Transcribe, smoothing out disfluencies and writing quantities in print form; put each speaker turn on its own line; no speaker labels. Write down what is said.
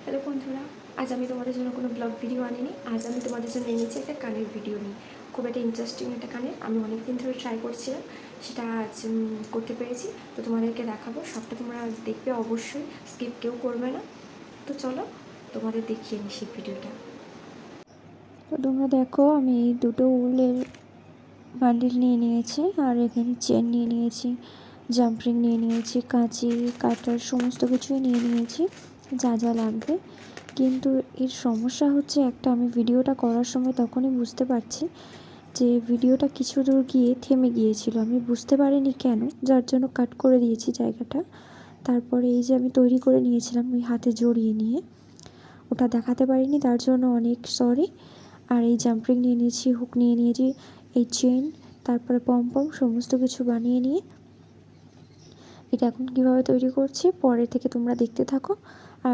Hello বন্ধুরা, আজ আমি তোমাদের জন্য কোনো ব্লগ ভিডিও আনিনি। আজ আমি তোমাদের জন্য এনেছি একটা কানের ভিডিও নিয়ে। খুব একটা ইন্টারেস্টিং একটা কানের, আমি অনেক দিন ধরে ট্রাই করছিলাম, সেটা আজ করতে পেরেছি। তো তোমাদেরকে দেখাবো, সবটা তোমরা দেখবে অবশ্যই, স্কিপ কেউ করবে না। তো চলো তোমাদের দেখিয়ে নিই সেই ভিডিওটা।
তো তোমরা দেখো, আমি এই দুটো উলের বান্ডিল নিয়ে নিয়েছি, আর এখানে চেন নিয়ে নিয়েছি, জাম্পরিং নিয়ে নিয়েছি, কাঁচি কাটার সমস্ত কিছুই নিয়ে নিয়েছি যা যা লাগবে। কিন্তু এর সমস্যা হচ্ছে একটা, আমি ভিডিওটা করার সময় তখনই বুঝতে পারছি যে ভিডিওটা কিছু দূর গিয়ে থেমে গিয়েছিল। আমি বুঝতে পারিনি কেন, যার জন্য কাট করে দিয়েছি জায়গাটা। তারপরে এই যে আমি তৈরি করে নিয়েছিলাম ওই হাতে জড়িয়ে নিয়ে, ওটা দেখাতে পারিনি, তার জন্য অনেক সরি। আর এই জাম্পরিং নিয়ে নিয়েছি, হুক নিয়ে নিয়েছি, এই চেন, তারপরে পম সমস্ত কিছু বানিয়ে নিয়ে এটা এখন কীভাবে তৈরি করছি পরে থেকে তোমরা দেখতে থাকো।